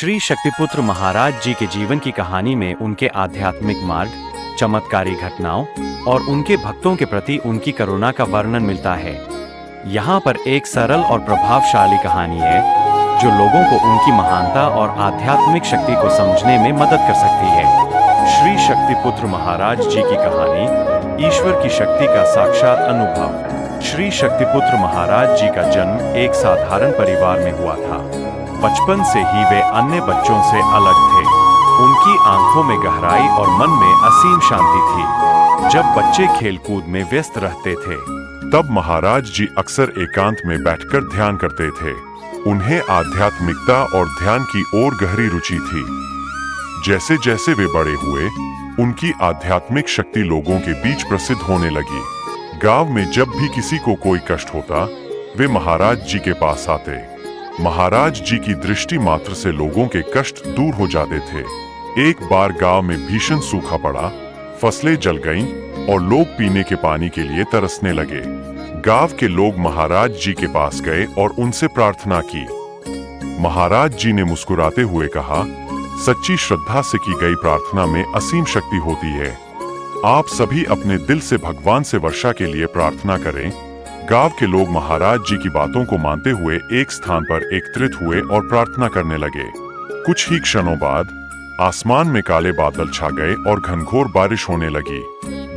श्री शक्तिपुत्र महाराज जी के जीवन की कहानी में उनके आध्यात्मिक मार्ग, चमत्कारी घटनाओं और उनके भक्तों के प्रति उनकी करुणा का वर्णन मिलता है। यहाँ पर एक सरल और प्रभावशाली कहानी है जो लोगों को उनकी महानता और आध्यात्मिक शक्ति को समझने में मदद कर सकती है। श्री शक्तिपुत्र महाराज जी की कहानी ईश्वर की शक्ति का साक्षात अनुभव। श्री शक्तिपुत्र महाराज जी का जन्म एक साधारण परिवार में हुआ था। बचपन से ही वे अन्य बच्चों से अलग थे। उनकी आंखों में गहराई और मन में असीम शांति थी। जब बच्चे खेलकूद में व्यस्त रहते थे, तब महाराज जी अक्सर एकांत में बैठकर ध्यान करते थे। उन्हें आध्यात्मिकता और ध्यान की ओर गहरी रुचि थी। जैसे जैसे वे बड़े हुए, उनकी आध्यात्मिक शक्ति लोगों के बीच प्रसिद्ध होने लगी। गांव में जब भी किसी को कोई कष्ट होता, वे महाराज जी के पास आते। महाराज जी की दृष्टि मात्र से लोगों के कष्ट दूर हो जाते थे। एक बार गांव में भीषण सूखा पड़ा, फसलें जल गईं और लोग पीने के पानी के लिए तरसने लगे। गांव के लोग महाराज जी के पास गए और उनसे प्रार्थना की। महाराज जी ने मुस्कुराते हुए कहा, सच्ची श्रद्धा से की गई प्रार्थना में असीम शक्ति होती है। आप सभी अपने दिल से भगवान से वर्षा के लिए प्रार्थना करें। गांव के लोग महाराज जी की बातों को मानते हुए एक स्थान पर एकत्रित हुए और प्रार्थना करने लगे। कुछ ही क्षणों बाद आसमान में काले बादल छा गए और घनघोर बारिश होने लगी।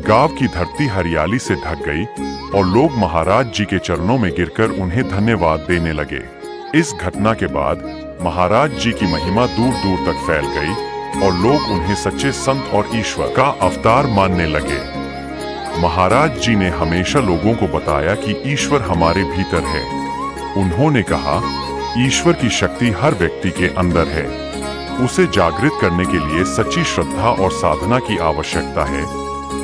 गांव की धरती हरियाली से ढक गई और लोग महाराज जी के चरणों में गिरकर उन्हें धन्यवाद देने लगे। इस घटना के बाद महाराज जी की महिमा दूर दूर तक फैल गई और लोग उन्हें सच्चे संत और ईश्वर का अवतार मानने लगे। महाराज जी ने हमेशा लोगों को बताया कि ईश्वर हमारे भीतर है। उन्होंने कहा, ईश्वर की शक्ति हर व्यक्ति के अंदर है। उसे जागृत करने के लिए सच्ची श्रद्धा और साधना की आवश्यकता है।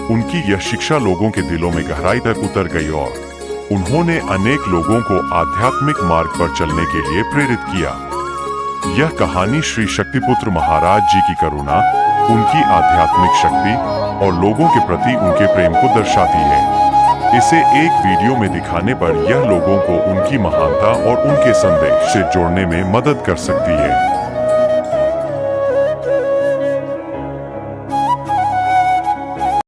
उनकी यह शिक्षा लोगों के दिलों में गहराई तक उतर गई और उन्होंने अनेक लोगों को आध्यात्मिक मार्ग पर चलने के लिए प्रेरित किया। यह कहानी श्री शक्तिपुत्र महाराज जी की करुणा, उनकी आध्यात्मिक शक्ति और लोगों के प्रति उनके प्रेम को दर्शाती है। इसे एक वीडियो में दिखाने पर यह लोगों को उनकी महानता और उनके संदेश से जोड़ने में मदद कर सकती है।